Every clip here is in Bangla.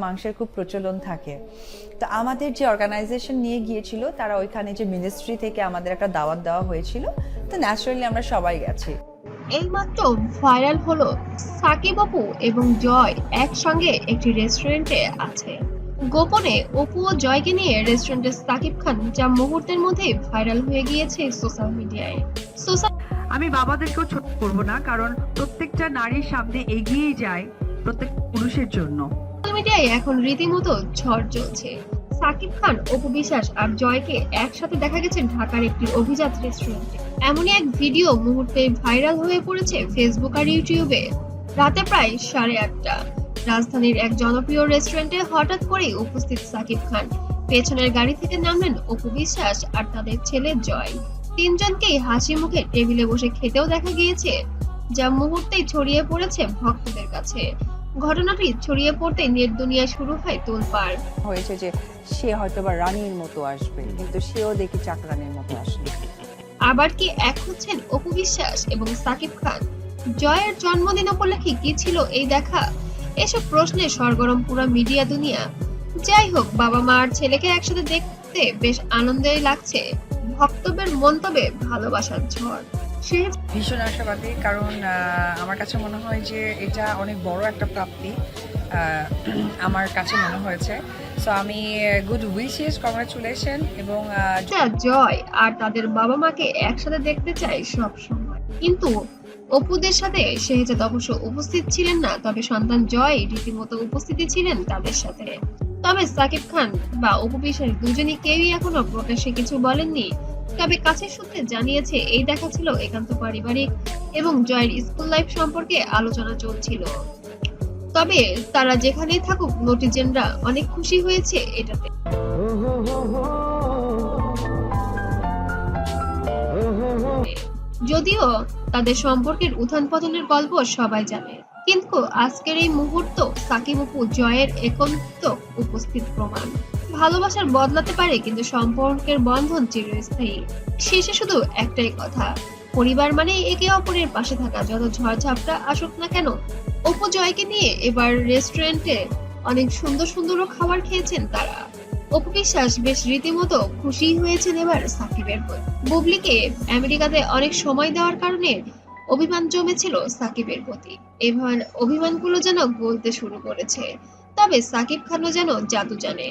মাংসের খুব প্রচলন থাকে। তো আমাদের যে অর্গানাইজেশন নিয়ে গিয়েছিল তারা ওইখানে যে মিনিস্ট্রি থেকে আমাদের একটা দাওয়াত দেওয়া হয়েছিল, তো ন্যাচারালি আমরা সবাই গেছি। এইমাত্র ভাইরাল হলো সাকিব অপু এবং জয় একসঙ্গে একটি রেস্টুরেন্টে আছে। গোপনে অপু ও জয়কে নিয়ে রেস্টুরেন্টে সাকিব খান, যা মুহূর্তের মধ্যে ভাইরাল হয়ে গিয়েছে সোশ্যাল মিডিয়ায়। আমি বাবাদেরকেও ছোট করব না, কারণ প্রত্যেকটা নারীর সামনে এগিয়েই যায় প্রত্যেক পুরুষের জন্য। সোশ্যাল মিডিয়ায় এখন রীতিমতো ঝড় চলছে। সাকিব খান, অপু বিশ্বাস আর জয়কে একসাথে দেখা গেছে ঢাকার একটি অভিজাত রেস্টুরেন্টে। এমনই এক ভিডিও মুহূর্তে ভাইরাল হয়ে পড়েছে ফেসবুক আর ইউটিউবে। রাতে প্রায় 8:30 রাজধানীর এক জনপ্রিয় রেস্টুরেন্টে হঠাৎ করেই উপস্থিত সাকিব খান। পেছনের গাড়ি থেকে নামলেন অপু বিশ্বাস আর তাদের ছেলে জয়। তিনজনকেই হাসি মুখে টেবিলে বসে খেতেও দেখা গিয়েছে, যা মুহূর্তেই ছড়িয়ে পড়েছে ভক্তদের কাছে। ঘটনাটি ছড়িয়ে পড়তে নেট দুনিয়ায় শুরু হয় তোলপাড়। হয়েছে যে সে হয়তো বা রানীর মতো আসবে, কিন্তু সেও দেখি চাকরানির মতো আসবে। আবার কি এক হচ্ছেন অপু বিশ্বাস এবং সাকিব খান? জয়ের জন্মদিন উপলক্ষে কি ছিল এই দেখা? এসব প্রশ্নে সরগরম পুরো মিডিয়া দুনিয়া। যাই হোক, বাবা মা আর ছেলেকে একসাথে দেখতে বেশ আনন্দই লাগছে। ভক্তদের মন্তব্যে ভালোবাসার ঝড়। ভীষণ আশাবাদী, কারণ আমার কাছে মনে হয় যে এটা অনেক বড় একটা প্রাপ্তি আমার কাছে মনে হয়েছে। সো আমি গুড উইশেস, কংগ্রাচুলেশন। এবং জয় আর তাদের বাবা মাকে একসাথে দেখতে চাই সব সময়, কিন্তু অপুদের সাথে শেহজাদ অবশ্য উপস্থিত ছিলেন না, তবে সন্তান জয় রীতিমতো উপস্থিতি ছিলেন তাদের সাথে। তবে সাকিব খান বা অপু বিশ্বাস দুজনই কেউই এখনো প্রকাশ্যে কিছু বলেননি। তবে কাছের সূত্রে জানিয়েছে এই দেখা ছিল একান্ত পারিবারিক এবং জয়ের স্কুল লাইফ সম্পর্কে আলোচনা চলছিল। তবে তারা যেখানেই থাকুক, নটিজেনরা অনেক খুশি হয়েছে এটাতে। যদিও তাদের সম্পর্কের উত্থান পতনের গল্প সবাই জানে, কিন্তু আজকের এই মুহূর্ত সাকিব অপু জয়ের একান্ত উপস্থিত প্রমাণ। ভালোবাসার বদলাতে পারে, কিন্তু সম্পর্কের বন্ধন চিরস্থায়ী। শেষে শুধু একটাই কথা, পরিবার মানেই একে অপরের পাশে থাকা, যত ঝড়ঝাপটা আসুক না কেন। অপু জয়কে নিয়ে এবার রেস্টুরেন্টে অনেক সুন্দর সুন্দর খাবার খেয়েছেন তারা। অপু বিশ্বাস বেশ রীতিমতো খুশি হয়েছেন এবার সাকিবের প্রতি। বুবলিকে আমেরিকাতে অনেক সময় দেওয়ার কারণে অভিমান জমেছিল সাকিবের প্রতি। এবার অভিমানগুলো যেন গলতে শুরু করেছে। তবে সাকিব খানও যেন জাদু জানে,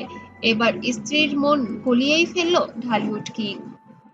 এবার স্ত্রীর মন গলিয়েই ফেললো ঢালিউড কিং।